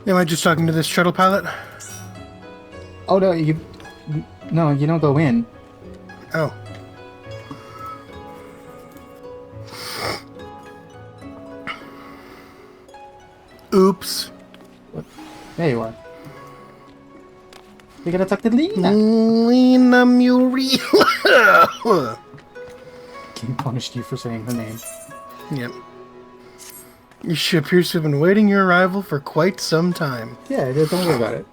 Am I just talking to this shuttle pilot? Oh no, no, you don't go in. Oh. Oops. What? There you are. We gotta talk to Lena. Lena Muriel. King punished you for saying her name. Yep. Your ship appears to have been waiting your arrival for quite some time. Yeah, don't worry about it.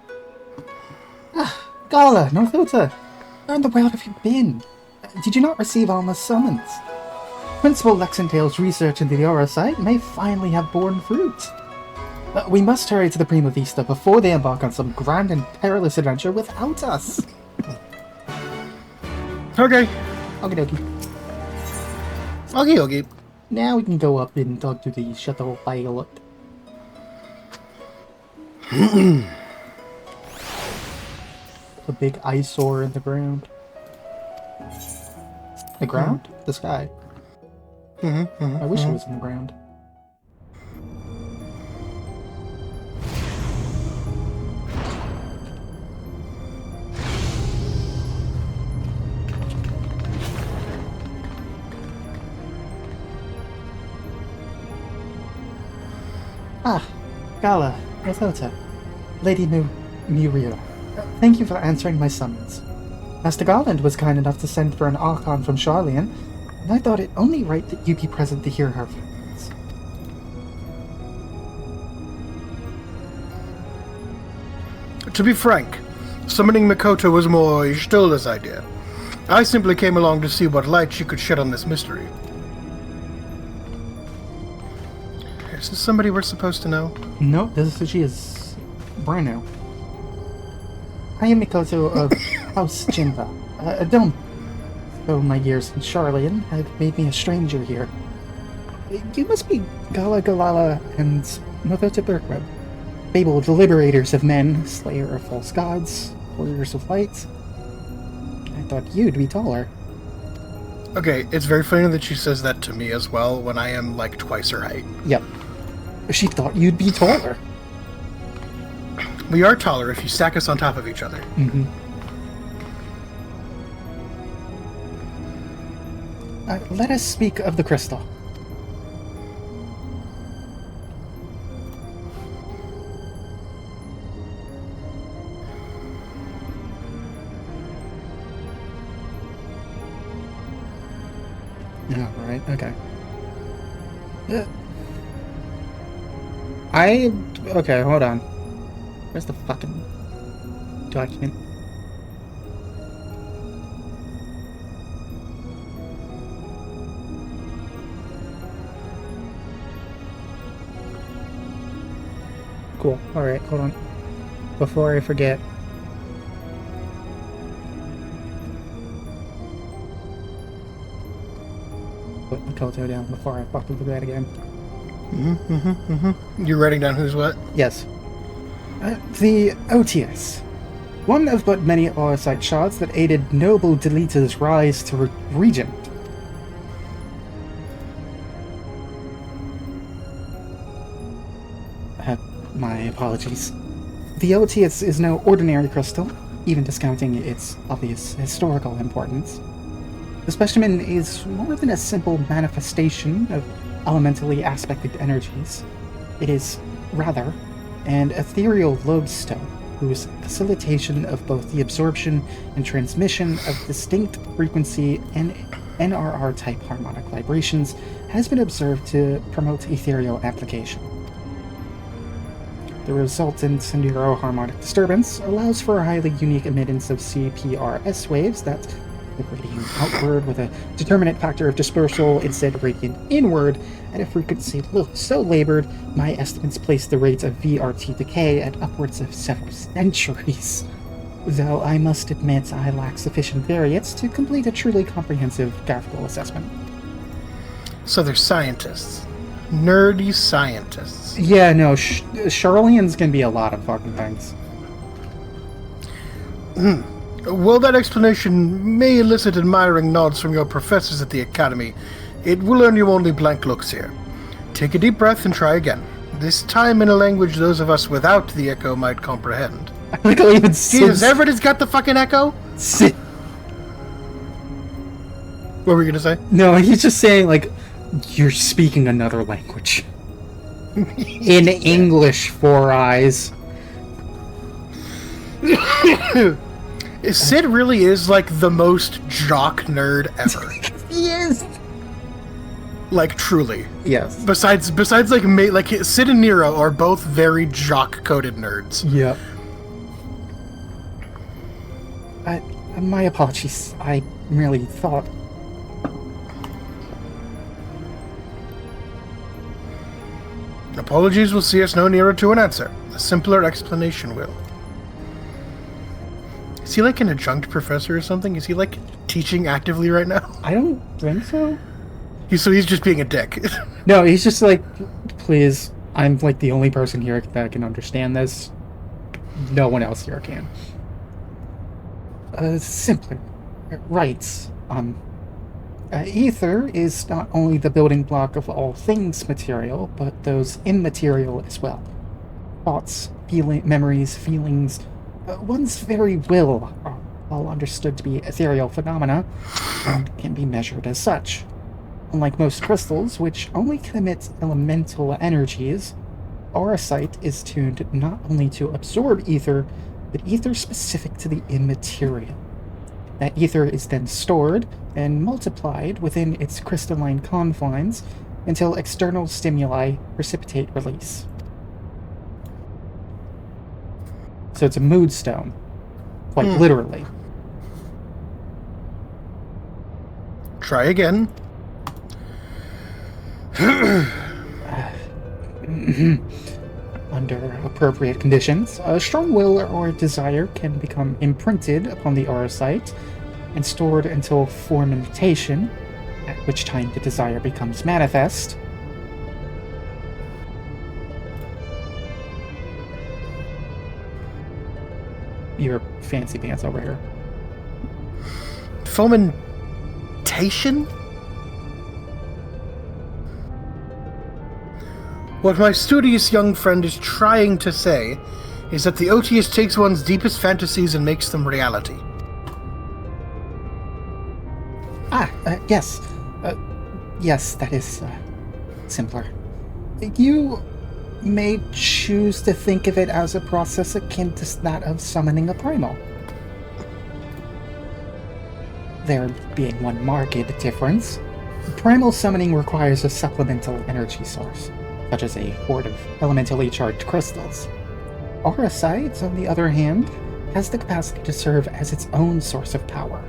Gala, Northota, where in the world have you been? Did you not receive Alma's summons? Principal Lexingdale's research into the Aura site may finally have borne fruit. We must hurry to the Prima Vista before they embark on some grand and perilous adventure without us. Okay. Okie dokie. Okay. Now we can go up and talk to the shuttle pilot. The big eyesore in the ground. The ground? The sky. I wish it was in the ground. Gala, Rothota, Lady Muriel. Thank you for answering my summons. Master Garland was kind enough to send for an Archon from Charlian, and I thought it only right that you be present to hear her views. To be frank, summoning Makoto was more Stola's idea. I simply came along to see what light she could shed on this mystery. Is this somebody we're supposed to know? No, she is brand new. I am Mikoto of House Jinba. Though my years in Charlian have made me a stranger here. You must be Gala Galala and Nothota Birkweb. Fabled liberators of men, slayer of false gods, warriors of light. I thought you'd be taller. Okay, it's very funny that she says that to me as well when I am like twice her height. Yep. She thought you'd be taller. We are taller if you stack us on top of each other. Mm-hmm. Let us speak of the crystal. Oh, right, okay. Okay, hold on. Where's the fucking document? Cool. Alright, hold on. Before I forget. Put Makoto down before I fucking do that again. You're writing down who's what? Yes. The OTS. One of but many Aurosite shards that aided noble Delita's rise to regent. My apologies. The OTS is no ordinary crystal, even discounting its obvious historical importance. The specimen is more than a simple manifestation of elementally aspected energies. It is, rather, an ethereal lodestone whose facilitation of both the absorption and transmission of distinct frequency and NRR-type harmonic vibrations has been observed to promote ethereal application. The resultant neuroharmonic disturbance allows for a highly unique emittance of CPRS waves that radiate outward with a determinate factor of dispersal instead radiant inward at a frequency so labored, my estimates place the rate of VRT decay at upwards of several centuries. Though I must admit I lack sufficient variance to complete a truly comprehensive graphical assessment. So they're scientists. Nerdy scientists. Yeah, no, Charlians can be a lot of fucking things. Well, that explanation may elicit admiring nods from your professors at the Academy. It will earn you only blank looks here. Take a deep breath and try again. This time in a language those of us without the echo might comprehend. I like how even Jesus, everybody's got the fucking echo? What were you gonna say? No, he's just saying, like, you're speaking another language. In English, Four Eyes. Sid really is, like, the most jock nerd ever. He is! Like, truly. Yes. Besides, like, Sid and Nero are both very jock-coded nerds. Yep. My apologies. I merely thought... Apologies will see us no nearer to an answer. A simpler explanation will. Is he like an adjunct professor or something? Is he like teaching actively right now? I don't think so. He's just being a dick. No, he's just like, please, I'm like the only person here that can understand this. No one else here can. Simpler. Right. Ether is not only the building block of all things material, but those immaterial as well. Thoughts, memories, feelings, one's very will are all understood to be ethereal phenomena and can be measured as such. Unlike most crystals, which only can emit elemental energies, auracite is tuned not only to absorb ether, but ether specific to the immaterial. That ether is then stored and multiplied within its crystalline confines until external stimuli precipitate release. So it's a mood stone, quite literally. Try again. Under appropriate conditions, a strong will or desire can become imprinted upon the auracite and stored until fermentation, at which time the desire becomes manifest. Your fancy pants over here. Fomentation? What my studious young friend is trying to say is that the OTS takes one's deepest fantasies and makes them reality. Yes. Yes, that is, simpler. You may choose to think of it as a process akin to that of summoning a primal. There being one marked difference, primal summoning requires a supplemental energy source, such as a hoard of elementally charged crystals. Auracite, on the other hand, has the capacity to serve as its own source of power.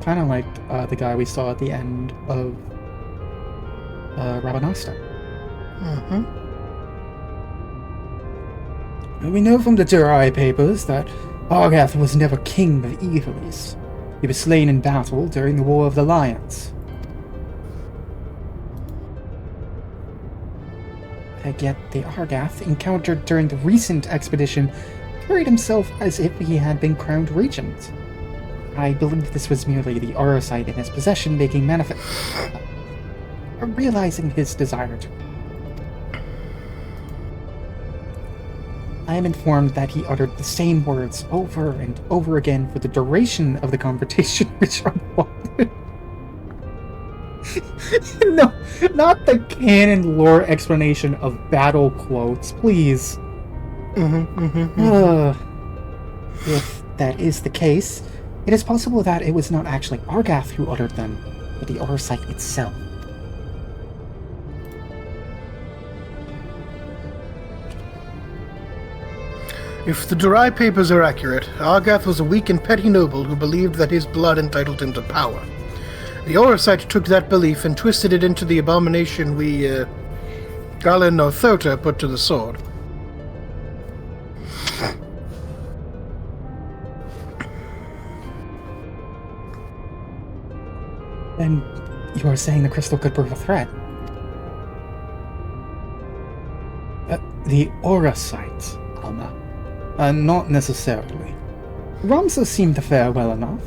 Kind of like the guy we saw at the end of Rabanastre. We know from the Durai papers that Argath was never king of Evilise. He was slain in battle during the War of the Lions. Yet the Argath encountered during the recent expedition carried himself as if he had been crowned regent. I believe this was merely the auracite in his possession making manifest, realizing his desire to. I am informed that he uttered the same words over and over again for the duration of the conversation which unfolded. No, not the canon lore explanation of battle quotes, please. If that is the case, it is possible that it was not actually Argath who uttered them, but the auracite itself. If the Durai papers are accurate, Argath was a weak and petty noble who believed that his blood entitled him to power. The auracite took that belief and twisted it into the abomination we, Galen no Thota put to the sword. Then you are saying the crystal could prove a threat? The auracite, Alma. Not necessarily. Ramses seemed to fare well enough.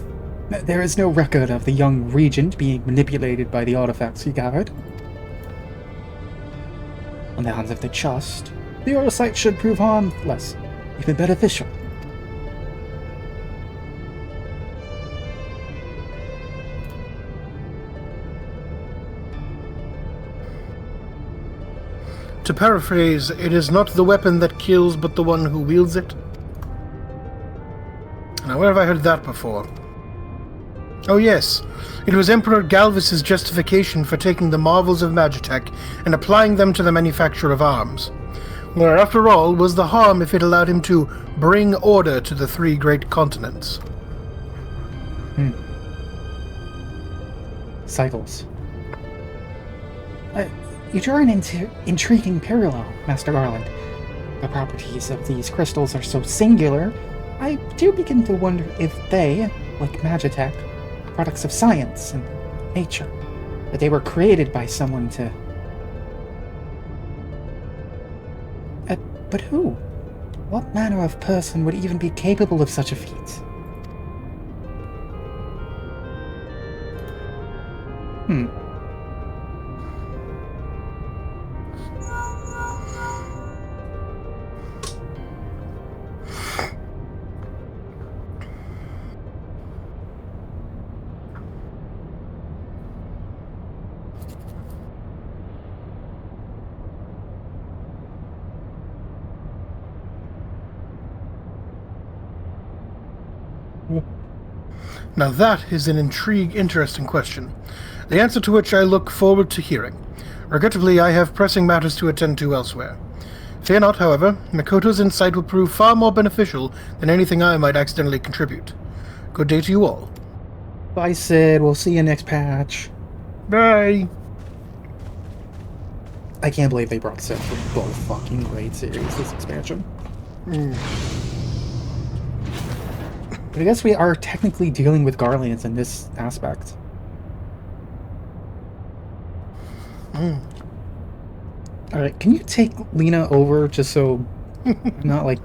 There is no record of the young regent being manipulated by the artifacts he gathered. On the hands of the just, the oversight should prove harmless, even beneficial. To paraphrase, it is not the weapon that kills, but the one who wields it. Now, where have I heard that before? Oh yes, it was Emperor Galvus's justification for taking the marvels of Magitech and applying them to the manufacture of arms. Where, after all, was the harm if it allowed him to bring order to the three great continents? Cycles. You draw an intriguing parallel, Master Garland. The properties of these crystals are so singular, I do begin to wonder if they, like Magitech, are products of science and nature, that they were created by someone to... but who? What manner of person would even be capable of such a feat? Now that is an interesting question, the answer to which I look forward to hearing. Regrettably, I have pressing matters to attend to elsewhere. Fear not, however, Makoto's insight will prove far more beneficial than anything I might accidentally contribute. Good day to you all. Bye, Sid. We'll see you next patch. Bye! I can't believe they brought Sid for both fucking great series this expansion. But I guess we are technically dealing with Garleans in this aspect. Alright, can you take Lena over just so I'm not like...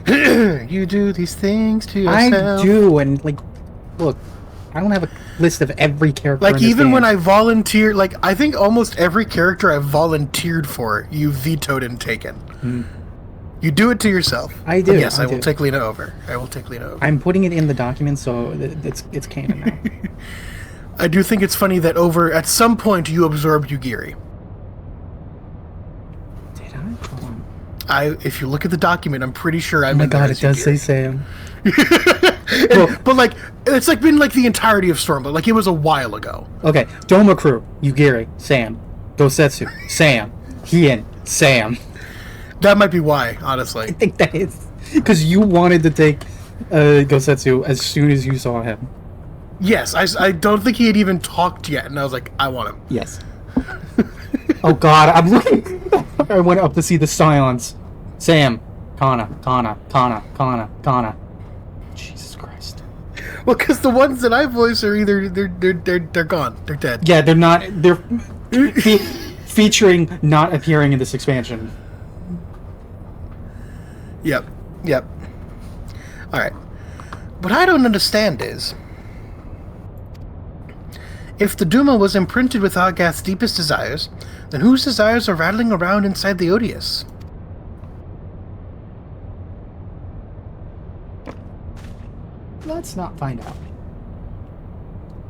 You do these things to yourself. I do, and like, look, I don't have a list of every character like, in this even game. when I volunteer, like, I think almost every character I've volunteered for, you vetoed and taken. You do it to yourself. I do. But yes, I do. will take Lena over. I will take Lena over. I'm putting it in the document, so it's canon now. I do think it's funny that at some point you absorbed Yugiri. Did I? Hold on. If you look at the document, I'm pretty sure I'm. Oh my god, it does say Sam. But like, it's like been like the entirety of Stormblood. Like, it was a while ago. Okay, Doma Crew, Yugiri, Sam, Gosetsu, Sam, Hien, Sam. That might be why, honestly. I think that is because you wanted to take Gosetsu as soon as you saw him. Yes, I don't think he had even talked yet, and I was like, I want him. Yes. Oh god, I'm looking. I went up to see the Scions. Sam, Kana. Jesus Christ. Well, because the ones that I voice are either they're gone, they're dead. Yeah, they're not. They're featuring, not appearing in this expansion. Yep. Alright. What I don't understand is, if the Duma was imprinted with Argath's deepest desires, then whose desires are rattling around inside the Odious? Let's not find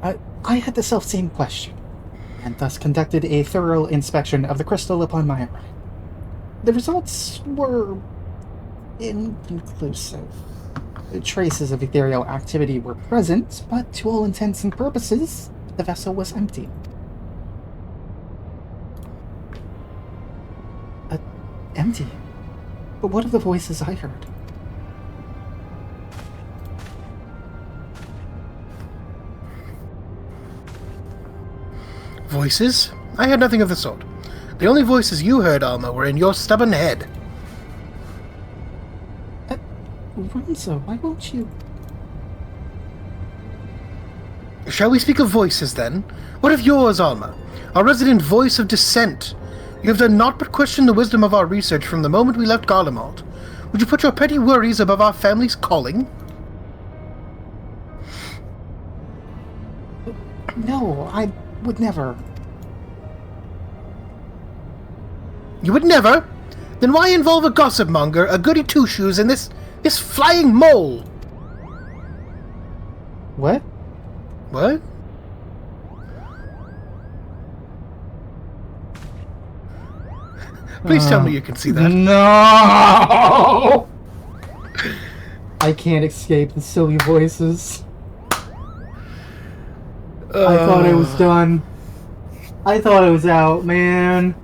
out. I had the self-same question, and thus conducted a thorough inspection of the crystal upon my arrival. The results were inconclusive. Traces of ethereal activity were present, but to all intents and purposes, the vessel was empty. Empty? But what of the voices I heard? Voices? I heard nothing of the sort. The only voices you heard, Alma, were in your stubborn head. Ronzo, why won't you... Shall we speak of voices, then? What of yours, Alma? Our resident voice of dissent. You have done naught but question the wisdom of our research from the moment we left Garlemald. Would you put your petty worries above our family's calling? No, I would never. You would never? Then why involve a gossip monger, a goody two-shoes, and this flying mole? What? What? Please tell me you can see that. No! I can't escape the silly voices. I thought I was done. I thought I was out, man.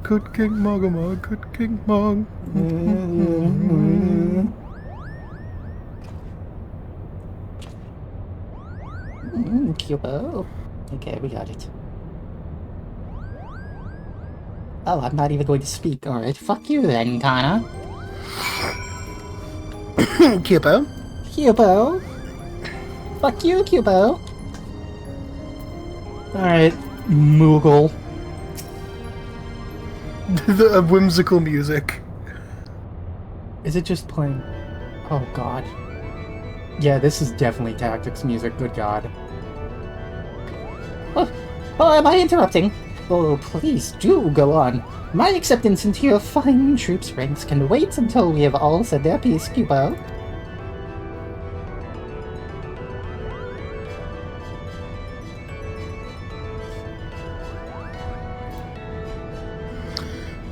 Good King Mogama, good King Mog. Cubo. Okay, we got it. Oh, I'm not even going to speak. Alright, fuck you then, Kana. Cubo. Cubo. Fuck you, Cubo. Alright, Moogle. The whimsical music. Is it just playing? Oh god. Yeah, this is definitely tactics music, good god. Oh, am I interrupting? Oh, please do go on. My acceptance into your fine troops ranks can wait until we have all said their piece, Cubo.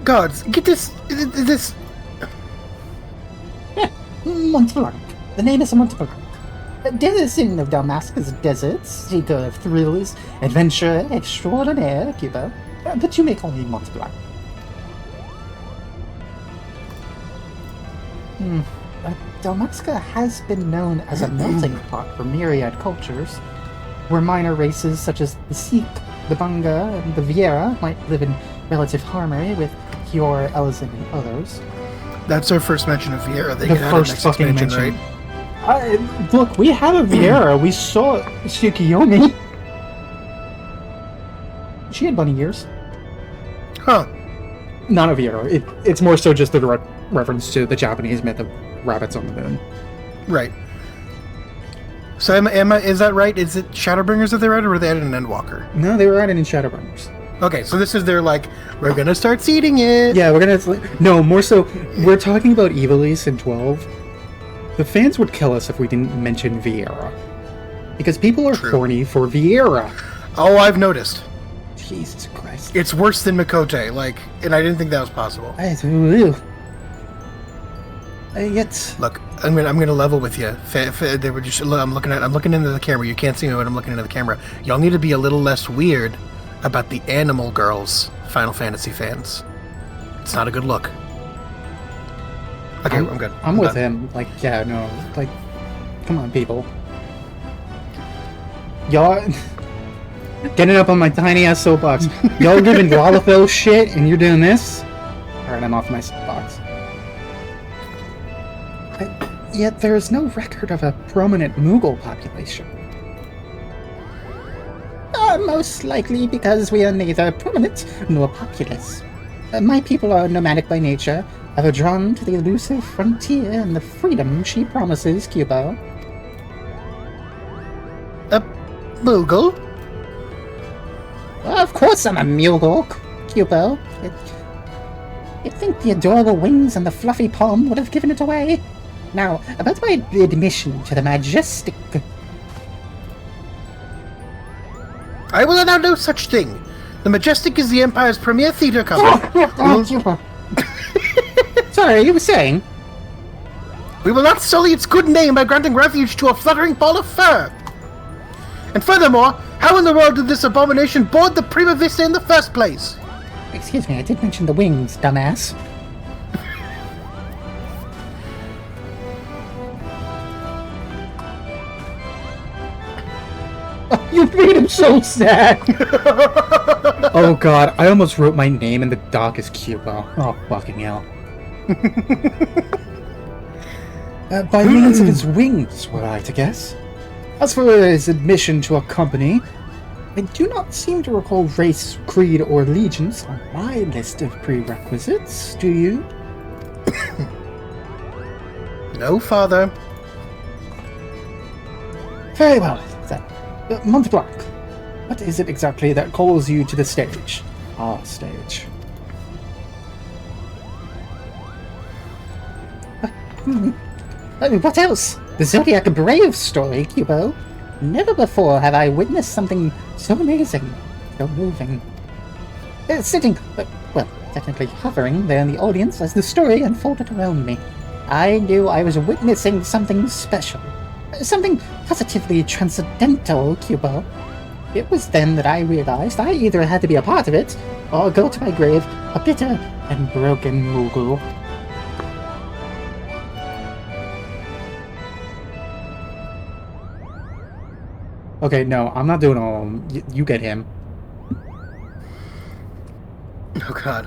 Guards, get this. Mont Blanc. The name is Mont Blanc. Denizen of Damascus deserts, seeker of thrills, adventure extraordinaire, Cubo. But you may call me Mont Blanc. Dalmasca has been known as a melting pot for myriad cultures, where minor races such as the Sikh, the Bangaa, and the Vieira might live in relative harmony with Kior, Elizin, and others. That's our first mention of Vieira. They The get first next fucking expansion, mention. right? Look, we have a Vieira. We saw Tsukiyomi. She had bunny ears. Huh. Not a Vieira. It's more so just a direct reference to the Japanese myth of rabbits on the moon. Right. So, Emma, is that right? Is it Shadowbringers that they read, or were they added an Endwalker? No, they were added in Shadowbringers. Okay, so this is their, like, we're gonna start seeding it. Yeah, we're gonna... No, more so, we're talking about Evilise in 12. The fans would kill us if we didn't mention Vieira. Because people are horny for Vieira. Oh, I've noticed. Jesus Christ. It's worse than Mikote, like, and I didn't think that was possible. Yet... Look, I'm gonna level with you. They were just, I'm looking into the camera. You can't see me, but I'm looking into the camera. Y'all need to be a little less weird about the Animal Girls Final Fantasy fans. It's not a good look. Okay, I'm good. I'm with him. Like, yeah, no. Like, come on, people. Y'all... Getting up on my tiny-ass soapbox. Y'all giving Lalafell shit, and you're doing this? Alright, I'm off my soapbox. Yet there is no record of a prominent Moogle population. Most likely because we are neither prominent nor populous. My people are nomadic by nature, ever drawn to the elusive frontier and the freedom she promises, Cubo. A Moogle? Of course I'm a Moogle, Cubo. You'd think the adorable wings and the fluffy palm would have given it away. Now, about my admission to the majestic... I will allow no such thing. The Majestic is the Empire's premier theater company. Sorry, you were saying? We will not sully its good name by granting refuge to a fluttering ball of fur. And furthermore, how in the world did this abomination board the Prima Vista in the first place? Excuse me, I did mention the wings, dumbass. You made him so sad! Oh god, I almost wrote my name in the dock as Cubo. Oh, fucking hell. By means of his wings, were I to guess. As for his admission to a company, I do not seem to recall race, creed, or allegiance on my list of prerequisites, do you? No, father. Very well, then. Mont Blanc, what is it exactly that calls you to the stage? Our stage. What else? The Zodiac Brave story, Cubo. Never before have I witnessed something so amazing, so moving. Sitting, well, technically hovering there in the audience as the story unfolded around me, I knew I was witnessing something special. Something positively transcendental, Cubo. It was then that I realized I either had to be a part of it, or go to my grave a bitter and broken Moogle. Okay, no, I'm not doing all of them. You get him. Oh god.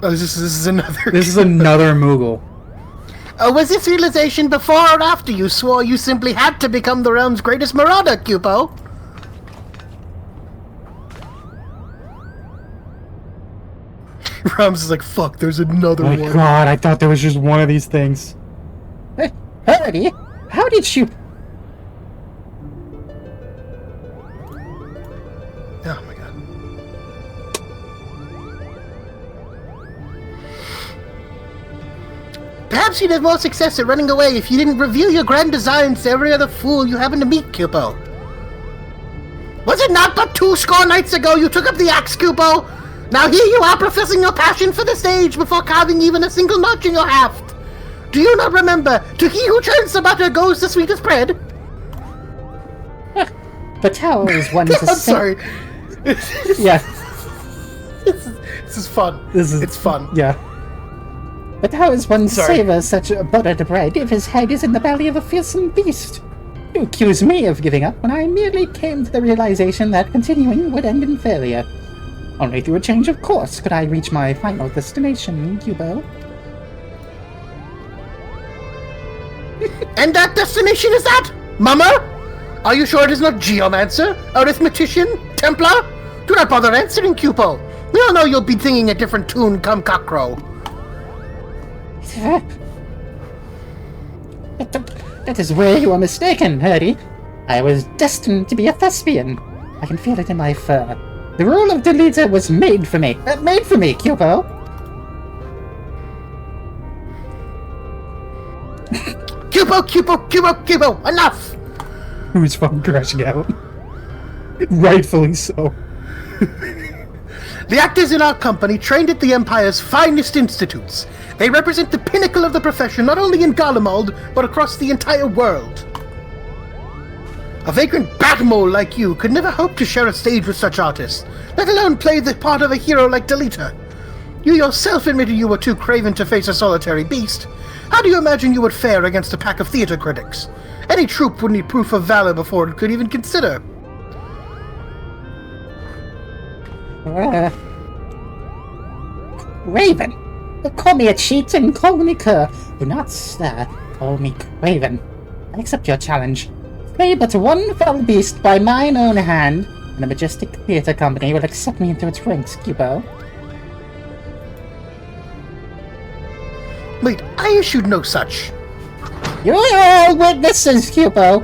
Oh, this is another... This is another Moogle. Was this realization before or after you swore you simply had to become the realm's greatest marauder, Cupo? Rams is like, fuck, there's another one. Oh my god, I thought there was just one of these things. Hey, Hardy, how did you... Oh my god. Perhaps you'd have more success at running away if you didn't reveal your grand designs to every other fool you happen to meet, Cupo. Was it not but 20 nights ago you took up the axe, Cupo? Now here you are professing your passion for the stage before carving even a single notch in your haft. Do you not remember, to he who churns the butter goes the sweetest bread? But how is one to I'm sorry. Yeah. This is fun. It's fun. Yeah. But how is one to Sorry. savor such buttered bread if his head is in the belly of a fearsome beast? You accuse me of giving up when I merely came to the realization that continuing would end in failure. Only through a change of course could I reach my final destination, Cubo. And that destination is that? Mama? Are you sure it is not Geomancer? Arithmetician? Templar? Do not bother answering, Cupo. We all know you'll be singing a different tune come cockcrow. That is where you are mistaken, Hardy. I was destined to be a thespian. I can feel it in my fur. The role of Delita was made for me. Made for me, Cubo. Cupo, enough! Who's fucking crashing out? Rightfully so. The actors in our company trained at the Empire's finest institutes. They represent the pinnacle of the profession not only in Garlemald, but across the entire world. A vagrant batmole like you could never hope to share a stage with such artists, let alone play the part of a hero like Delita. You yourself admitted you were too craven to face a solitary beast. How do you imagine you would fare against a pack of theater critics? Any troop would need proof of valor before it could even consider. Raven! Call me a cheat and call me cur. Do not stir. Call me Craven. I accept your challenge. Play but one fell beast by mine own hand, and the Majestic Theatre Company will accept me into its ranks, Cubo. Wait, I issued no such. You're all witnesses, Cubo!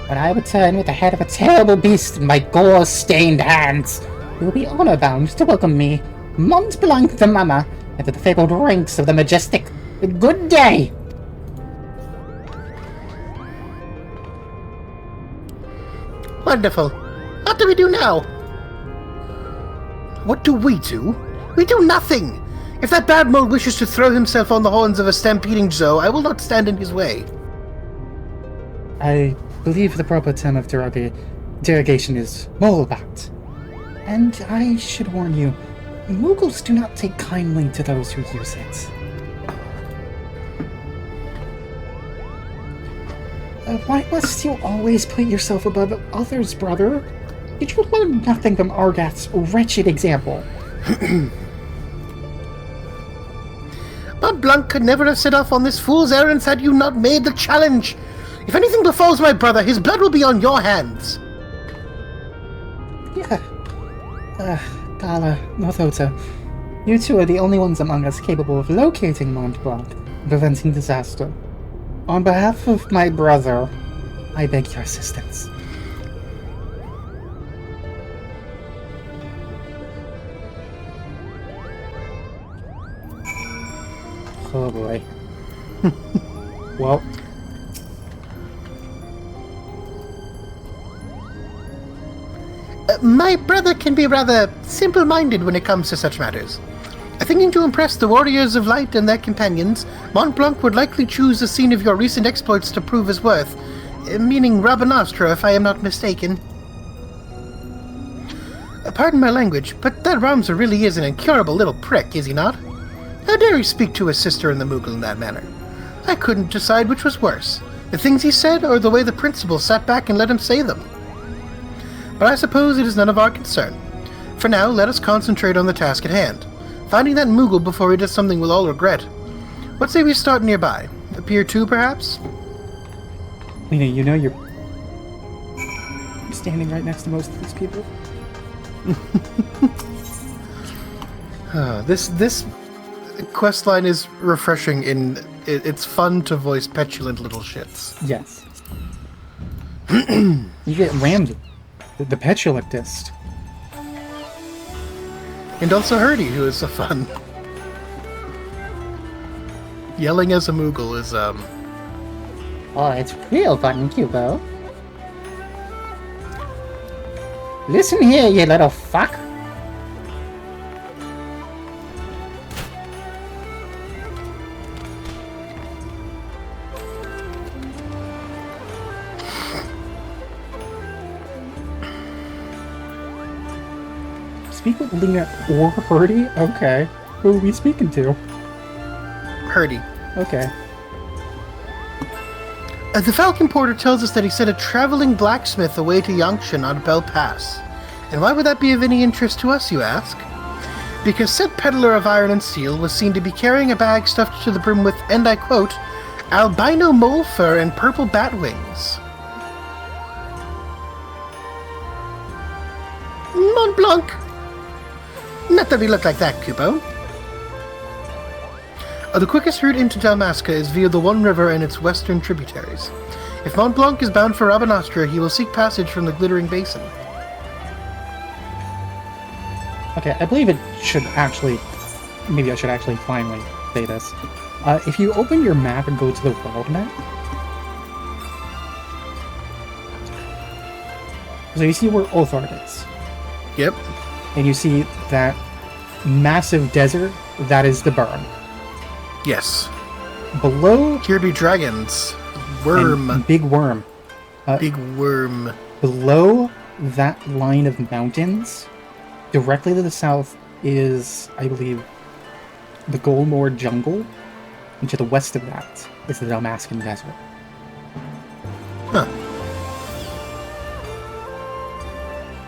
When I return with the head of a terrible beast in my gore-stained hands, you will be honor-bound to welcome me, Mont Blanc the Mama, into the fabled ranks of the Majestic. Good day! Wonderful. What do we do now? What do? We do nothing! If that bad mole wishes to throw himself on the horns of a stampeding zoo, I will not stand in his way. I believe the proper term of derogation is molebat. And I should warn you, Moogles do not take kindly to those who use it. Why must you always put yourself above others, brother? Did you learn nothing from Argath's wretched example? But Blanc could never have set off on this fool's errands had you not made the challenge. If anything befalls my brother, his blood will be on your hands. Yeah. Gala, Northota, you two are the only ones among us capable of locating Mont Blanc and preventing disaster. On behalf of my brother, I beg your assistance. Oh boy. Well. My brother can be rather simple-minded when it comes to such matters. Thinking to impress the warriors of light and their companions, Mont Blanc would likely choose the scene of your recent exploits to prove his worth, meaning Rabanastra, if I am not mistaken. Pardon my language, but that Ramza really is an incurable little prick, is he not? How dare he speak to his sister in the Mughal in that manner? I couldn't decide which was worse, the things he said or the way the principal sat back and let him say them. But I suppose it is none of our concern. For now, let us concentrate on the task at hand. Finding that Mughal before he does something we'll all regret. What say we start nearby? Pier 2, perhaps? Lena, you know you're standing right next to most of these people. This quest line is refreshing in... It's fun to voice petulant little shits. Yes. You get rammed. The petulantist. And also Hurdy, who is so fun. Yelling as a Mughal is, Oh, it's real fun, Cubo. Listen here, you little fuck. Speak with Lena or Hurdy? Okay. Who are we speaking to? Hurdy. Okay. The Falcon Porter tells us that he sent a traveling blacksmith away to Yangshan on Bell Pass. And why would that be of any interest to us, you ask? Because said peddler of iron and steel was seen to be carrying a bag stuffed to the brim with, and I quote, albino mole fur and purple bat wings. Mont Blanc! Not that we look like that, Kupo. The quickest route into Dalmasca is via the One River and its western tributaries. If Mont Blanc is bound for Rabanastra, he will seek passage from the Glittering Basin. Okay, I believe it should actually... Maybe I should actually finally say this. If you open your map and go to the world map... So you see where Othard is. Yep. And you see that massive desert, that is the burn. Yes. Below... Here be dragons. Worm. And big worm. Big worm. Below that line of mountains, directly to the south is, I believe, the Golmore jungle. And to the west of that is the Dalmascan desert. Huh.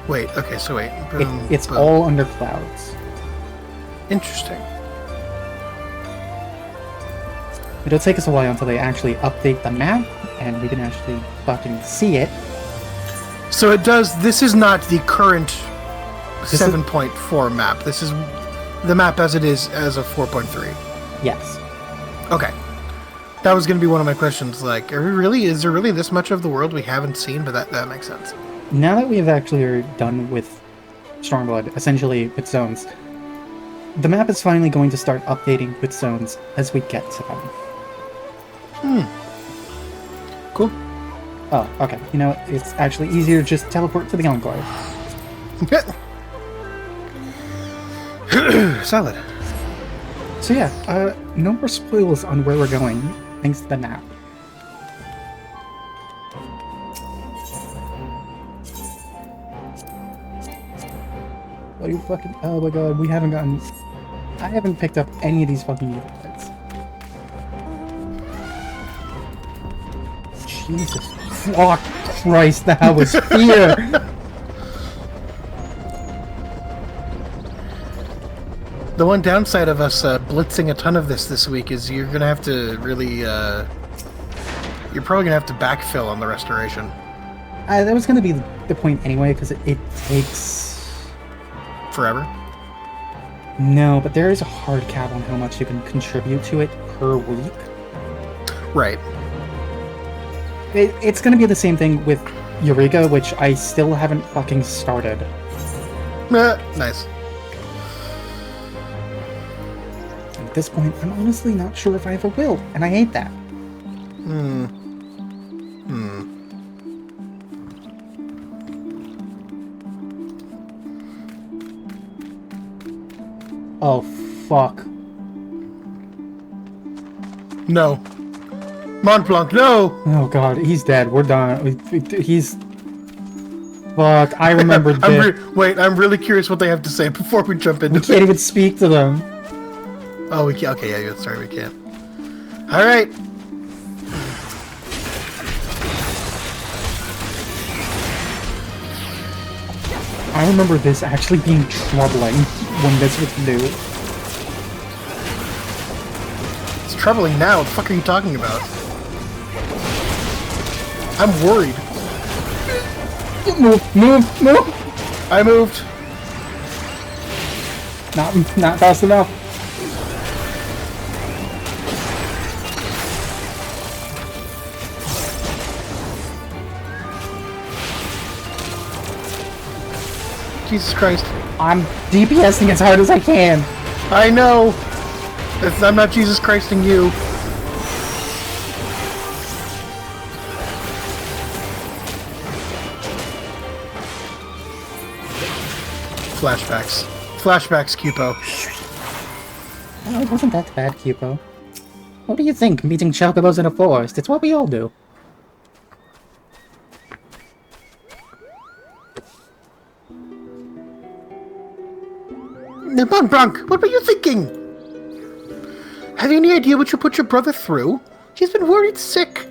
Wait, okay, so wait. Boom, It's boom. all under clouds. Interesting. It'll take us a while until they actually update the map, and we can actually fucking see it. So it does... This is not the current This is- 7.4 map. This is the map as it is as of 4.3. Yes. Okay. That was going to be one of my questions. Like, is there really this much of the world we haven't seen? But that makes sense. Now that we've actually done with Stormblood, essentially with zones, the map is finally going to start updating with zones as we get to them. Cool. Oh, okay. You know, it's actually easier to just teleport to the Enclave. Solid. So yeah, no more spoils on where we're going, thanks to the map. What are you fucking... Oh my god, we haven't gotten... I haven't picked up any of these fucking units. Jesus fuck Christ, that was fear! The one downside of us blitzing a ton of this week is you're going to have to really... you're probably going to have to backfill on the restoration. That was gonna be the point anyway, because it takes... Forever? No, but there is a hard cap on how much you can contribute to it per week. Right. It's gonna be the same thing with Eureka, which I still haven't fucking started. Nice. At this point, I'm honestly not sure if I ever will, and I hate that. Oh, fuck. No. Mont Blanc, no! Oh god, he's dead. We're done. He's... Fuck, I remember this. Wait, I'm really curious what they have to say before we jump into We can't even speak to them. Oh, we can't. Okay, yeah, sorry, we can't. Alright. I remember this actually being troubling when this was new. It's troubling now. What the fuck are you talking about? I'm worried. Move! I moved. Not fast enough. Jesus Christ. I'm DPSing as hard as I can. I know. I'm not Jesus Christing you. Flashbacks. Flashbacks, Cupo. Oh, it wasn't that bad, Cupo. What do you think, meeting chocobos in a forest? It's what we all do. Mont Blanc, what were you thinking? Have you any idea what you put your brother through? He's been worried sick.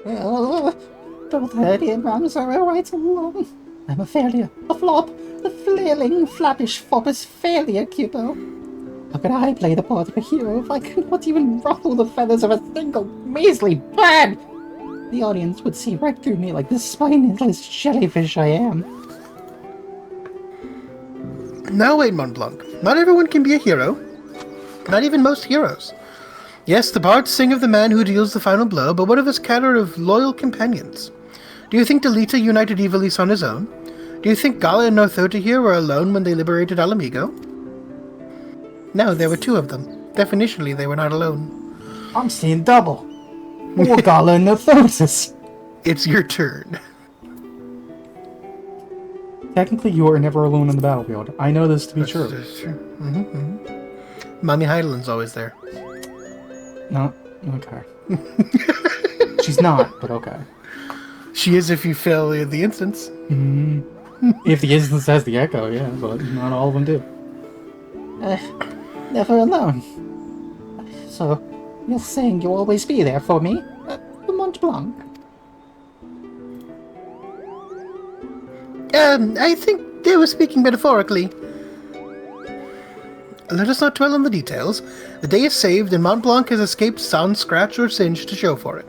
Don't hurt him, I'm sorry, right along. I'm a failure, a flop, a flailing, flappish, foppus failure, Cupo. How could I play the part of a hero if I could not even ruffle the feathers of a single measly bird? The audience would see right through me like the spineless jellyfish I am. Now wait, Mont Blanc. Not everyone can be a hero. Not even most heroes. Yes, the bards sing of the man who deals the final blow, but what of his catter of loyal companions? Do you think Delita united Ivalice on his own? Do you think Gala and Northota here were alone when they liberated Alamigo? No, there were two of them. Definitionally, they were not alone. I'm seeing double. More Gala and Northosis. It's your turn. Technically, you are never alone on the battlefield. I know this to be true. That's true. Mommy Heidelin's always there. Not okay. She's not, but okay. She is if you fail the instance. If the instance has the echo, yeah, but not all of them do. Never alone. So, you're saying you'll always be there for me? Mont Blanc? I think they were speaking metaphorically. Let us not dwell on the details. The day is saved, and Mont Blanc has escaped sound, scratch, or singe to show for it.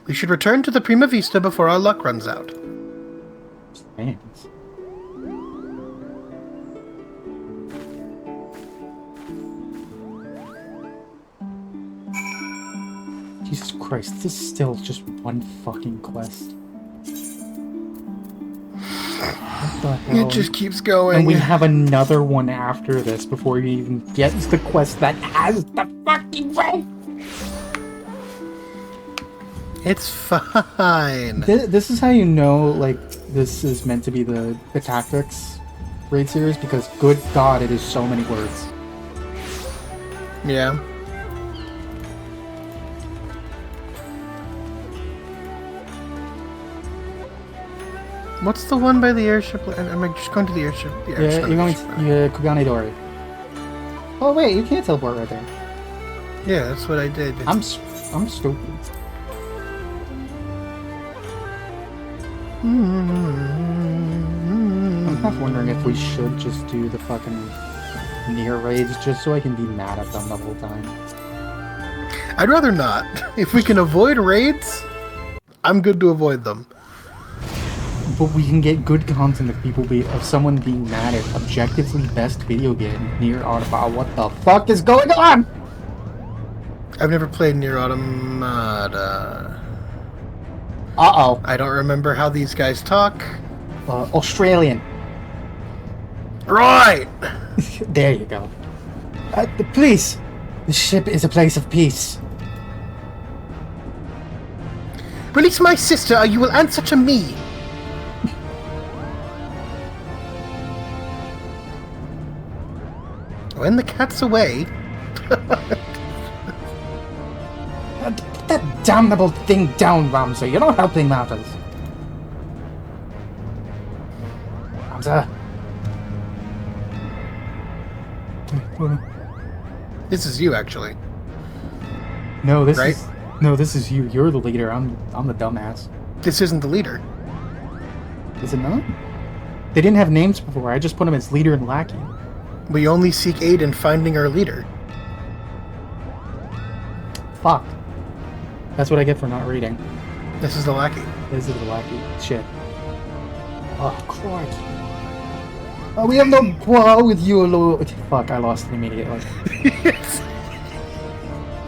We should return to the Prima Vista before our luck runs out. Thanks. Jesus Christ, this is still just one fucking quest. What the hell? It just keeps going. And we have another one after this before you even get to the quest that has the fucking raid! It's fine. This is how you know, like, this is meant to be the Tactics raid series, because good god, it is so many words. Yeah. What's the one by the airship? I'm just going to the airship. Yeah, you're going to Kugane Dori. Oh wait, you can't teleport right there. Yeah, that's what I did. I'm stupid. I'm half wondering if we should just do the fucking near raids just so I can be mad at them the whole time. I'd rather not. If we can avoid raids, I'm good to avoid them. But we can get good content of someone being mad at objectively best video game Nier Automata. What the fuck is going on? I've never played Nier Automata. Uh-oh. I don't remember how these guys talk. Australian. Right! There you go. Please. The ship is a place of peace. Release my sister or you will answer to me. When the cat's away... Put that damnable thing down, Ramsay. You're not helping matters. Ramsay. This is you, actually. No, this Right? is... No, this is you. You're the leader. I'm the dumbass. This isn't the leader. Is it not? They didn't have names before. I just put them as leader and lackey. We only seek aid in finding our leader. Fuck. That's what I get for not reading. This is the lackey. This is the lackey. Shit. Oh, Christ. Oh, we have no quarrel with you, Lord. Fuck, I lost it immediately.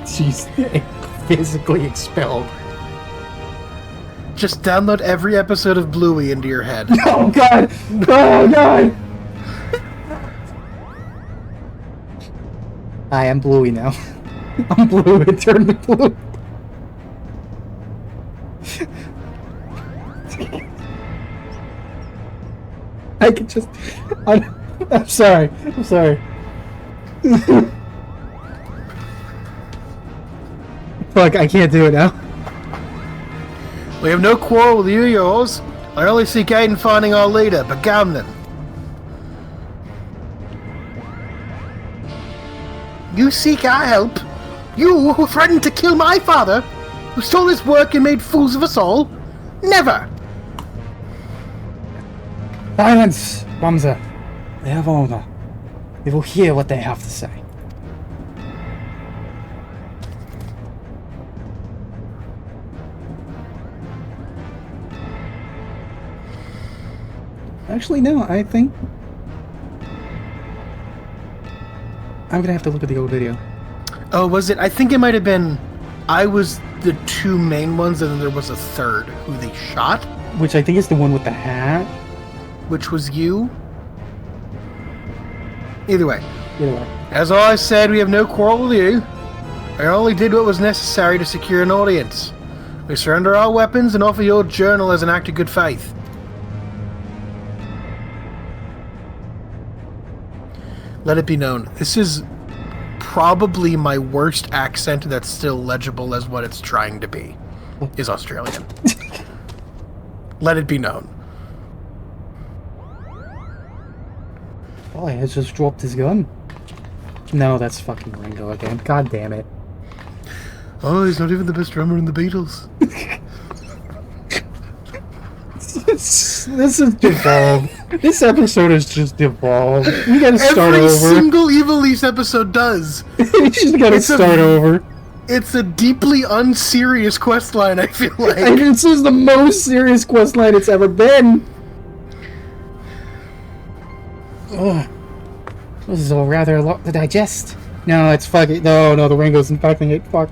She's physically expelled. Just download every episode of Bluey into your head. Oh, God! Oh, God! I am Bluey now. I'm blue. It turned me blue. I can just... I'm sorry. I'm sorry. Fuck, I can't do it now. We have no quarrel with you, yours. I only seek aid in finding our leader, Bagamnon. You seek our help? You who threatened to kill my father? Who stole his work and made fools of us all? Never! Silence, Ramza. They have honor. We will hear what they have to say. Actually, no, I think... I'm gonna have to look at the old video. Oh, was it? I think it might have been... I was the two main ones, and then there was a third who they shot. Which I think is the one with the hat. Which was you? Either way. Either way. As I said, we have no quarrel with you. I only did what was necessary to secure an audience. We surrender our weapons and offer your journal as an act of good faith. Let it be known, this is probably my worst accent that's still legible as what it's trying to be, is Australian. Let it be known. Oh, he has just dropped his gun. No, that's fucking Ringo again. God damn it. Oh, he's not even the best drummer in the Beatles. This is devolved. This episode is just devolved. We gotta start Every over. single Evil East episode does. We just gotta start over. It's a deeply unserious questline, I feel like. And this is the most serious questline it's ever been. Ugh. This is all rather a lot to digest. No, it's fucking... No, the Ringo's infecting it. Fuck.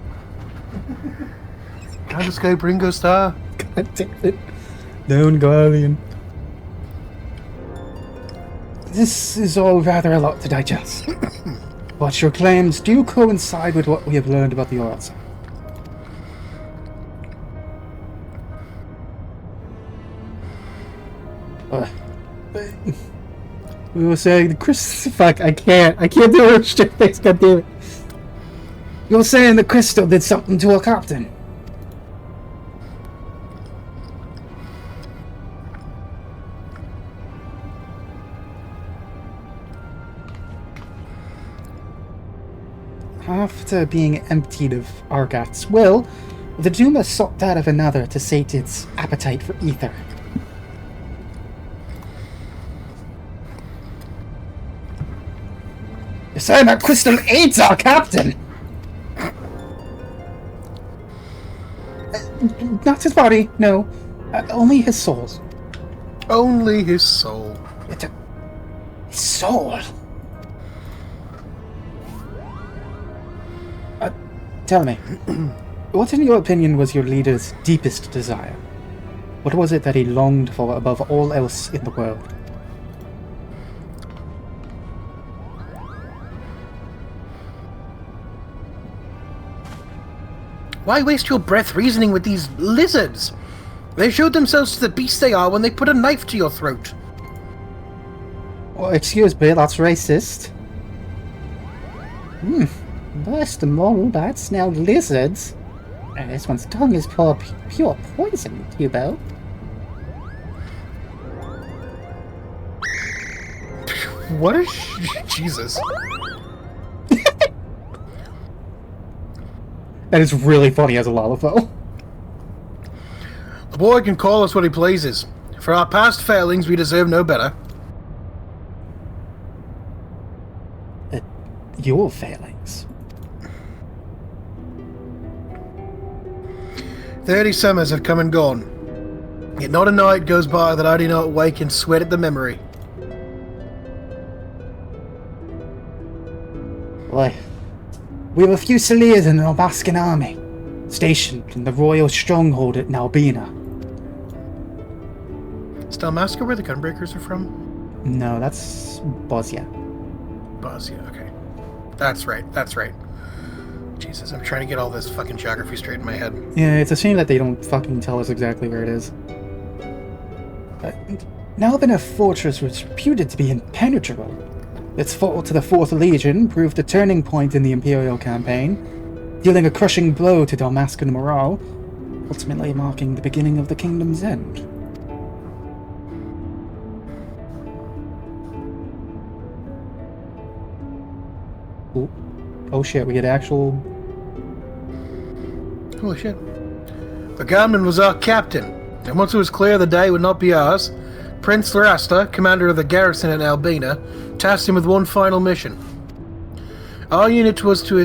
How does Sky Ringo Star? God damn it. Down Guardian. This is all rather a lot to digest. But your claims do coincide with what we have learned about the Orals. We were saying the crystal... Fuck, I can't do it. Straight face, god damn it. You were saying the crystal did something to a captain. After being emptied of Argat's will, the Duma sought that of another to sate its appetite for ether. You're saying that crystal aids our captain? Not his body, no. Only his soul. Only his soul. His soul? Tell me, what in your opinion was your leader's deepest desire? What was it that he longed for above all else in the world? Why waste your breath reasoning with these lizards? They showed themselves to the beasts they are when they put a knife to your throat. Oh, excuse me, that's racist. Burst moral bats, now lizards. This one's tongue is pure poison, Hugo. What is... Jesus. That is really funny as a Lalafell. The boy can call us what he pleases. For our past failings, we deserve no better. Your failings? 30 summers have come and gone. Yet not a night goes by that I do not wake and sweat at the memory. Why, we have a Fusiliers in the Albaskan army, stationed in the royal stronghold at Nalbina. Is Dalmasca where the Gunbreakers are from? No, that's Bosnia. Bosnia, okay. That's right, that's right. Jesus, I'm trying to get all this fucking geography straight in my head. Yeah, it's a shame that they don't fucking tell us exactly where it is. Nalbina Fortress was reputed to be impenetrable. Its fall to the 4th Legion proved a turning point in the Imperial campaign, dealing a crushing blow to Dalmascan morale, ultimately marking the beginning of the kingdom's end. Ooh. Oh shit, we get actual... Holy shit. The gunman was our captain, and once it was clear the day would not be ours, Prince Larasta, commander of the garrison at Albina, tasked him with one final mission. Our unit was to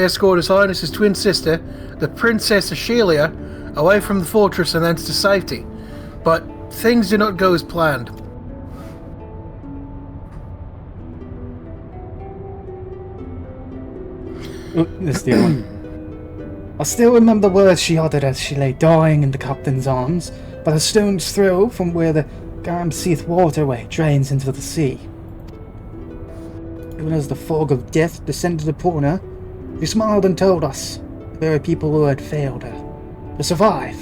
escort His Highness's twin sister, the Princess Ashelia, away from the fortress and thence to safety. But things did not go as planned. This is the other one. I still remember the words she uttered as she lay dying in the captain's arms, but a stone's throw from where the Garmseath waterway drains into the sea. Even as the fog of death descended upon her, she smiled and told us, the very people who had failed her, to survive.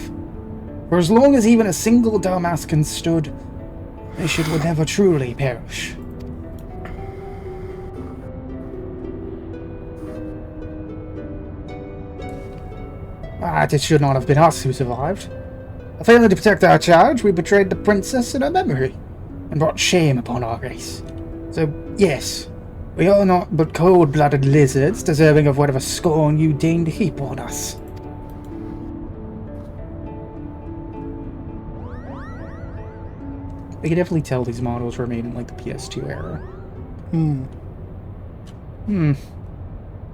For as long as even a single Dalmascan stood, nation would never truly perish. But it should not have been us who survived. Failing to protect our charge, we betrayed the princess in her memory, and brought shame upon our race. So, yes, we are not but cold-blooded lizards, deserving of whatever scorn you deign to heap on us. We can definitely tell these models were made in, like, the PS2 era.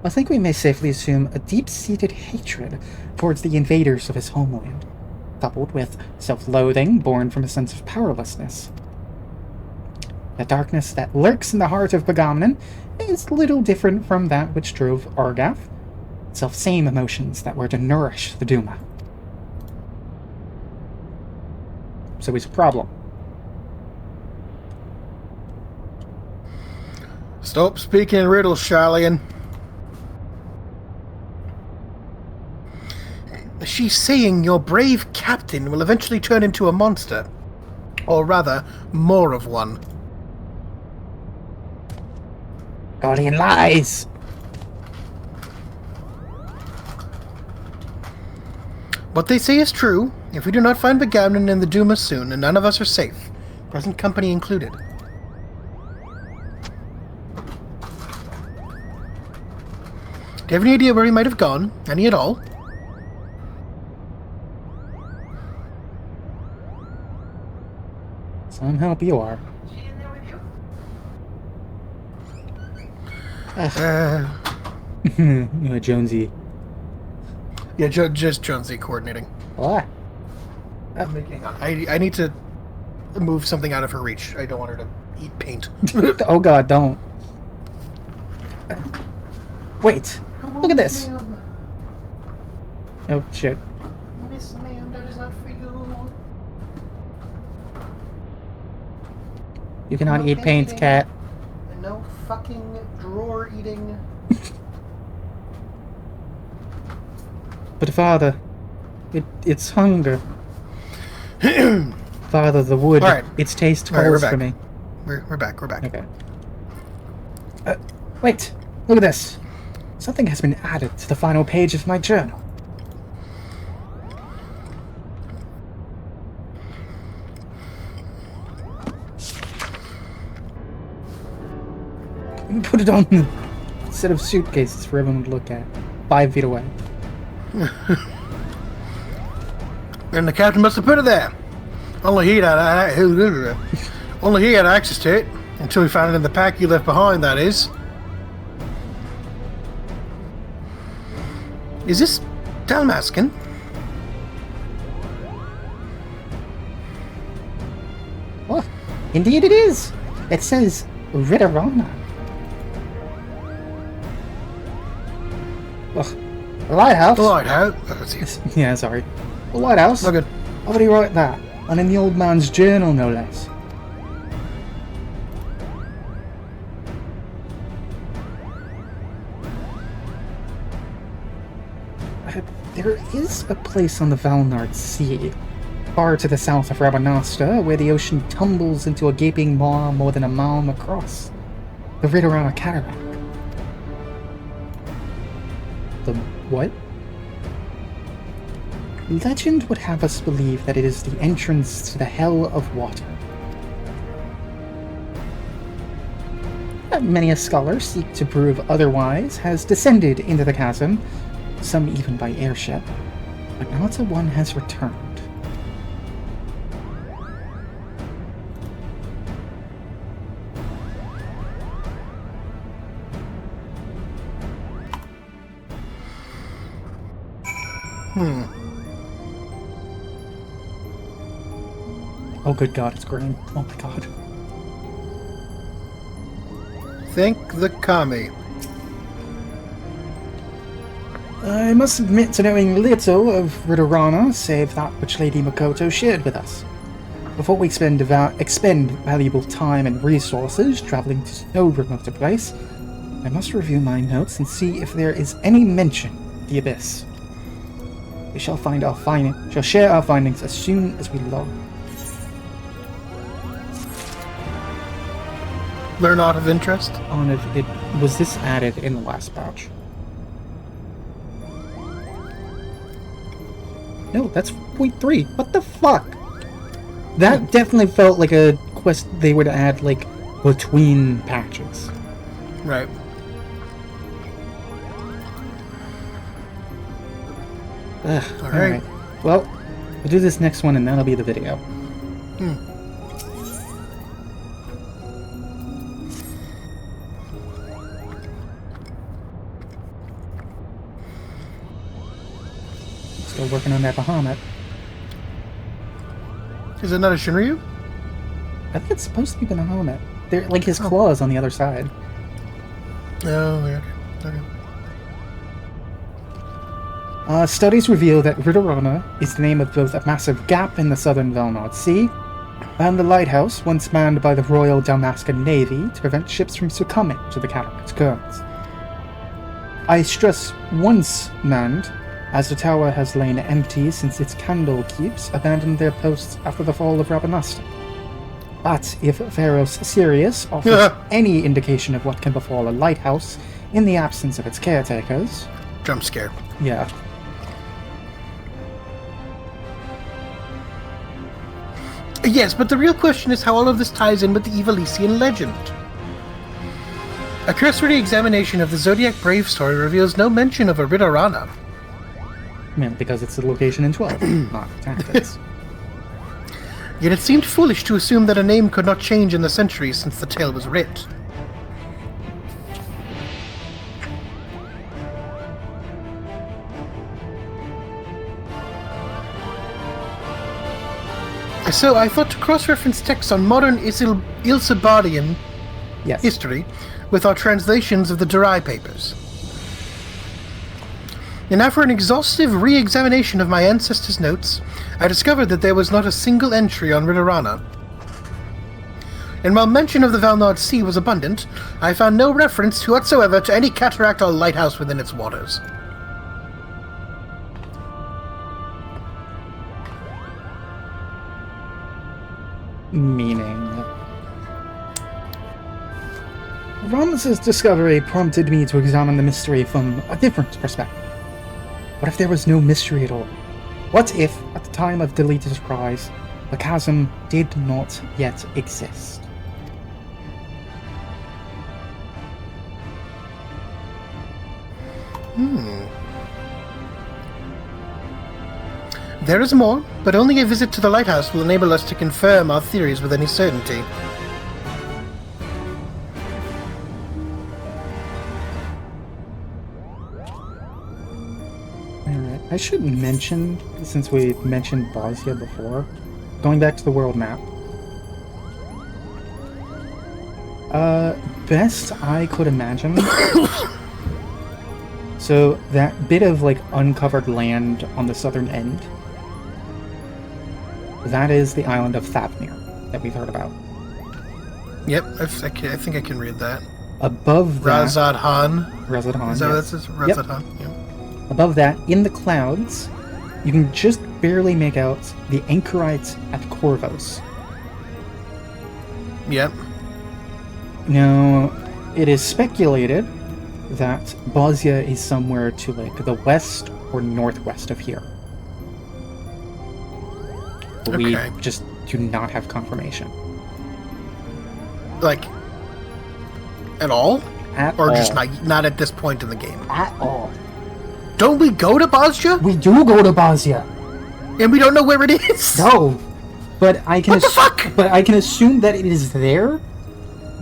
I think we may safely assume a deep-seated hatred towards the invaders of his homeland, coupled with self-loathing born from a sense of powerlessness. The darkness that lurks in the heart of Begamnon is little different from that which drove Argath, self-same emotions that were to nourish the Duma. So he's a problem. Stop speaking in riddles, Charlian. She's saying your brave captain will eventually turn into a monster. Or rather, more of one. Guardian lies! What they say is true. If we do not find Begamnon and the Duma soon, and none of us are safe, present company included. Do you have any idea where he might have gone? Any at all? Some help you are. Jonesy. Yeah, just Jonesy coordinating. What? Hang on. I need to move something out of her reach. I don't want her to eat paint. Oh god, don't. Wait, look at this. Oh shit. Yes, ma'am, that is not for you. You cannot No eat paint, eating. cat. And no fucking drawer eating. But father, it's hunger. Father, the wood, All right. its taste All right, we're calls back. for me. We're back. Okay. Wait, look at this. Something has been added to the final page of my journal. Put it on the set of suitcases for everyone to look at. 5 feet away. And the captain must have put it there. Only he had access to it until he found it in the pack you left behind. That is. Is this Dalmascan? Oh, indeed it is. It says Ritterana. Ugh. The lighthouse. The lighthouse. That's it. Yeah, sorry. The lighthouse. Look at. How would he write that? And in the old man's journal, no less. There is a place on the Valnard Sea, far to the south of Rabanasta, where the ocean tumbles into a gaping maw more than a mile across. The Ritterana Cataract. The what? Legend would have us believe that it is the entrance to the Hell of Water. Many a scholar seek to prove otherwise has descended into the chasm, some even by airship, but not a one has returned. Oh good god, it's green. Oh my god. Thank the kami. I must admit to knowing little of Ritterana, save that which Lady Makoto shared with us. Before we expend valuable time and resources traveling to so remote a place, I must review my notes and see if there is any mention of the Abyss. We shall share our findings as soon as we learn. Learn out of interest. On if it was this added in the last batch. No, that's 0.3. What the fuck? That definitely felt like a quest they would add, like, between patches. Right. Ugh, All right. Well, we'll do this next one and that'll be the video. Still working on that Bahamut. Is it not a Shinryu? I think it's supposed to be Bahamut. They're like his claws on the other side. Oh, okay. Studies reveal that Ritterana is the name of both a massive gap in the southern Valnard Sea and the lighthouse once manned by the Royal Dalmascan Navy to prevent ships from succumbing to the cataract's currents. I stress once manned, as the tower has lain empty since its candle keeps abandoned their posts after the fall of Rabanasta. But if Pharos Sirius offers any indication of what can befall a lighthouse in the absence of its caretakers... Jump scare. Yeah. Yes, but the real question is how all of this ties in with the Evilesian legend. A cursory examination of the Zodiac Brave story reveals no mention of a Ritterana. Because it's the location in 12, not tactics. Yet it seemed foolish to assume that a name could not change in the centuries since the tale was writ. So I thought to cross-reference texts on modern Ilsabadian history with our translations of the Durai papers. And after an exhaustive re-examination of my ancestors' notes, I discovered that there was not a single entry on Ridorana. And while mention of the Valnod Sea was abundant, I found no reference whatsoever to any cataract or lighthouse within its waters. Meaning... Rams's discovery prompted me to examine the mystery from a different perspective. What if there was no mystery at all? What if, at the time of Deleted Cries, the chasm did not yet exist? There is more, but only a visit to the lighthouse will enable us to confirm our theories with any certainty. Alright, I should mention, since we mentioned Bosnia before, going back to the world map. Best I could imagine. So that bit of like uncovered land on the southern end, that is the island of Thapnir that we've heard about. Yep, I think I can read that. Above that... Razad Han. Razad Han, Is that what yes. this is? Razad Han, yep. Above that, in the clouds, you can just barely make out the anchorites at Corvos. Yep. Now, it is speculated that Bosnia is somewhere to like the west or northwest of here. But we just do not have confirmation. Like, at all? At or all. just not at this point in the game? At all. Don't we go to Bosnia? We do go to Bosnia. And we don't know where it is? No. But I can What the fuck? But I can assume that it is there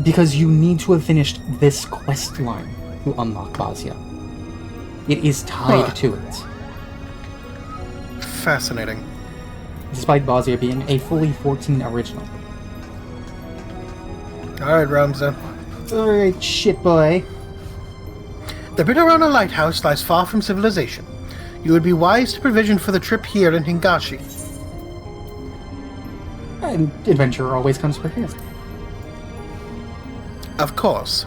because you need to have finished this quest line to unlock Bosnia. It is tied to it. Fascinating. Despite Bosnia being a fully 14 original. Alright, Ramza. Alright, shit boy. The Ridorana Lighthouse lies far from civilization. You would be wise to provision for the trip here in Hingashi. And adventure always comes prepared. Of course.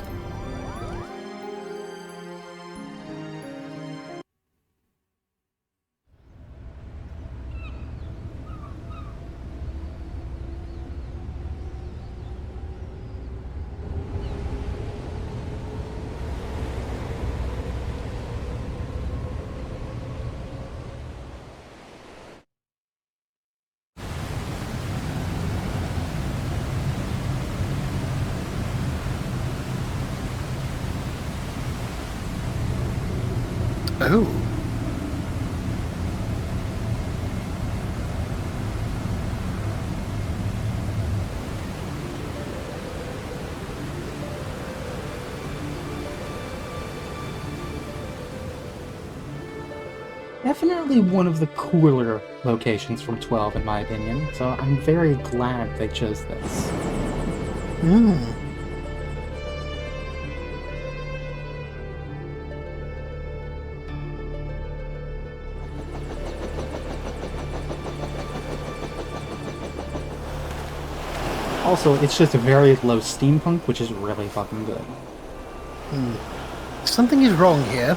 Oh. Definitely one of the cooler locations from 12 in my opinion, so I'm very glad they chose this. Also, it's just a very low steampunk, which is really fucking good. Something is wrong here.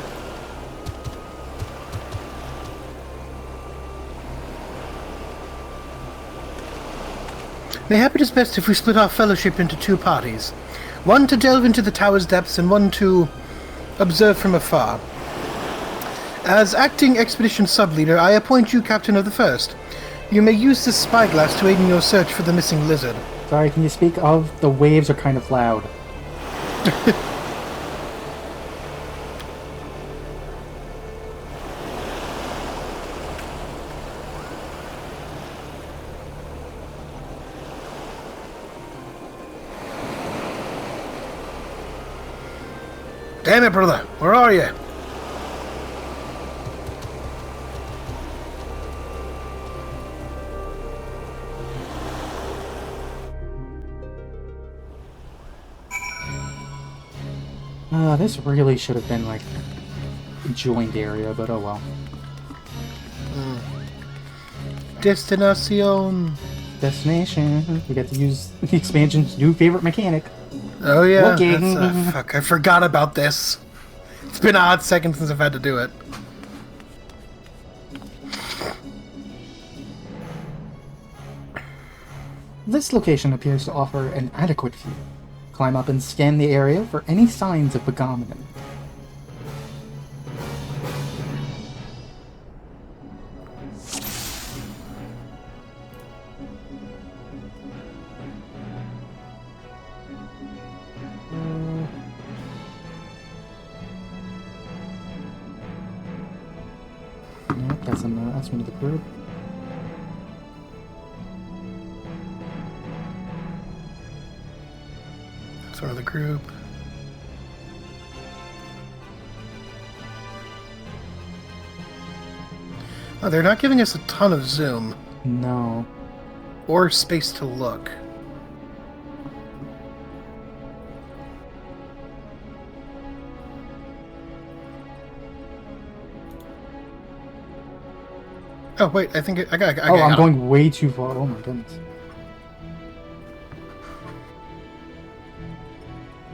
Mayhap it is best if we split our fellowship into two parties. One to delve into the tower's depths, and one to observe from afar. As acting expedition sub-leader, I appoint you captain of the first. You may use this spyglass to aid in your search for the missing lizard. Sorry, can you speak of? The waves are kind of loud. Damn it, brother! Where are you? This really should have been like joined area, but oh well. Destinacion. Destination. We got to use the expansion's new favorite mechanic. Oh yeah. Looking. Fuck, I forgot about this. It's been a hot second since I've had to do it. This location appears to offer an adequate view. Climb up and scan the area for any signs of Begomanon. Nope, that's one of the group. Sort of the group. Oh, they're not giving us a ton of zoom. No. Or space to look. Oh, wait, I think I got I'm going way too far. Oh my goodness.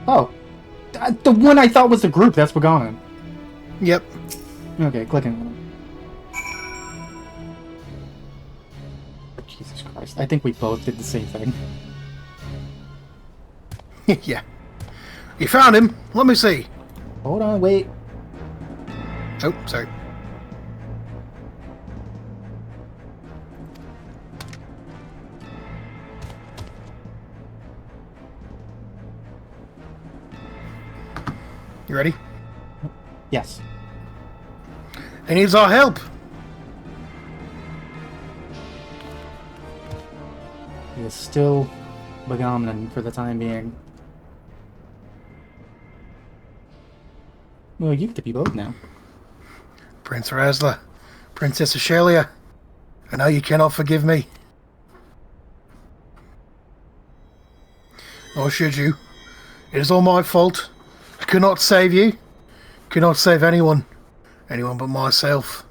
Oh. The one I thought was the group, that's Begomanon. Yep. Okay, clicking. Jesus Christ. I think we both did the same thing. Yeah. You found him. Let me see. Hold on, wait. Oh, sorry. You ready? Yes. He needs our help. He is still Begomanon for the time being. Well, you get to be both now. Prince Razla, Princess Ashelia, I know you cannot forgive me. Nor should you. It is all my fault. I could not save you. Could not save anyone. Anyone but myself.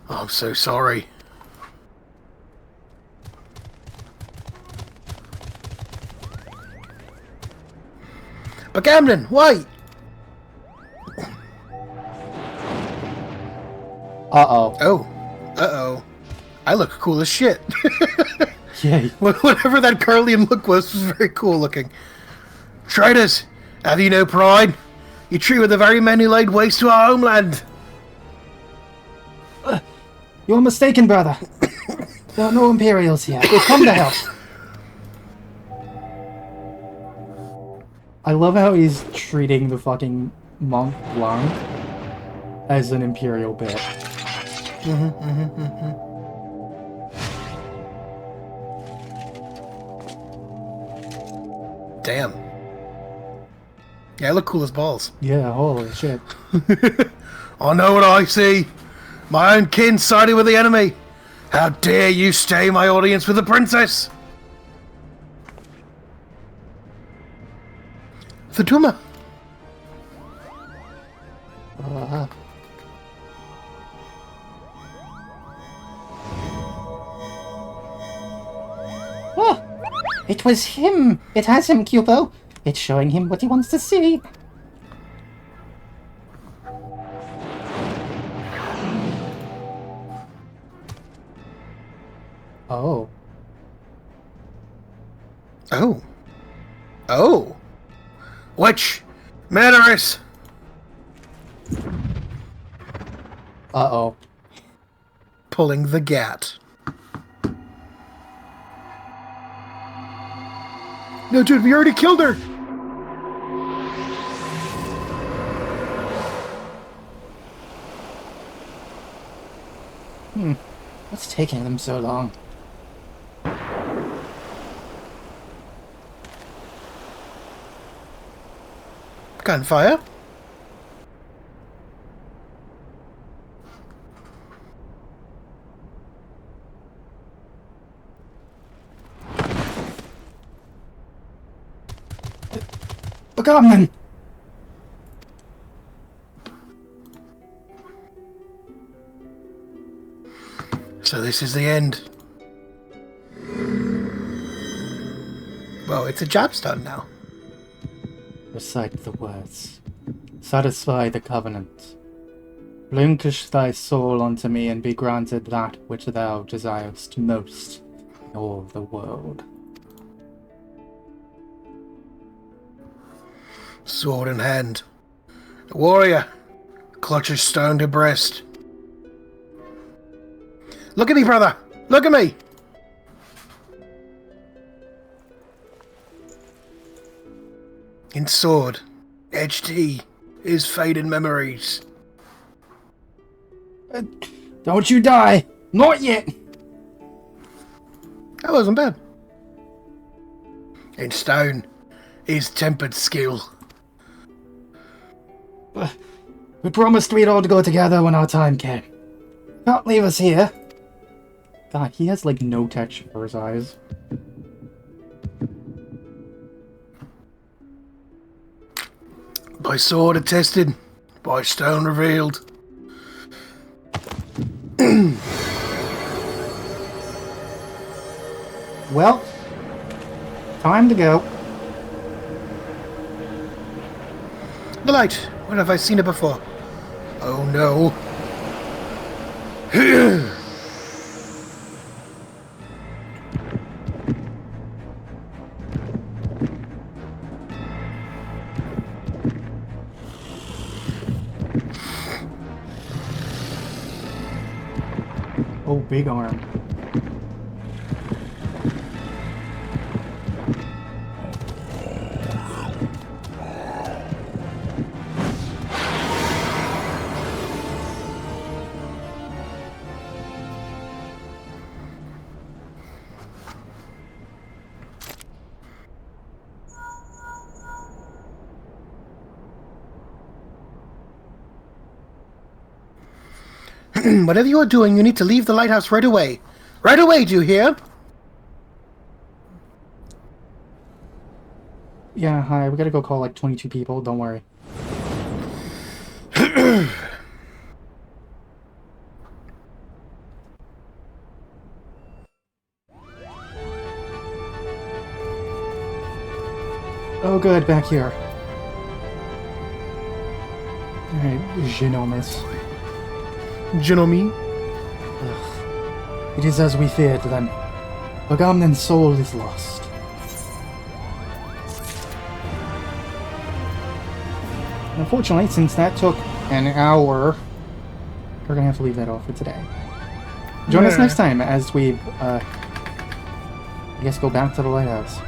I'm so sorry. But Gamden, wait! Uh-oh. Oh. Uh-oh. I look cool as shit. Yay. Whatever that Carlian look was very cool looking. Traitors! Have you no pride? You treat with the very men who laid waste to our homeland. You're mistaken, brother. There are no Imperials here. They've come to help. I love how he's treating the fucking Mont Blanc as an Imperial bit. Damn. Yeah, I look cool as balls. Yeah, holy shit. I know what I see. My own kin siding with the enemy. How dare you stay my audience with the princess? Fatuma. Oh, it was him. It has him, Cupo. It's showing him what he wants to see. Oh. Oh. Oh. Witch. Murderess. Uh-oh. Pulling the gat. No, dude, we already killed her. What's taking them so long? Gunfire. Begomanon! So this is the end. Well, it's a job's done now. Recite the words. Satisfy the covenant. Relinquish thy soul unto me, and be granted that which thou desirest most in all the world. Sword in hand. The warrior clutches stone to breast. Look at me, brother! Look at me! In sword, edged he, his faded memories. Don't you die! Not yet! That wasn't bad. In stone, his tempered skill. We promised we'd all go together when our time came. Can't leave us here. God, he has like no texture for his eyes. By sword attested, by stone revealed. Well, time to go. The light! Where have I seen it before? Oh no. Oh, big arm. Whatever you're doing, you need to leave the lighthouse right away. Right away, do you hear? Yeah, hi, we gotta go call like 22 people, don't worry. Oh good, back here. Alright, Genomus. Genomi? It is as we feared then. Agamemnon's soul is lost. Unfortunately, since that took an hour, we're gonna have to leave that off for today. Join us next time as we, I guess, go back to the lighthouse.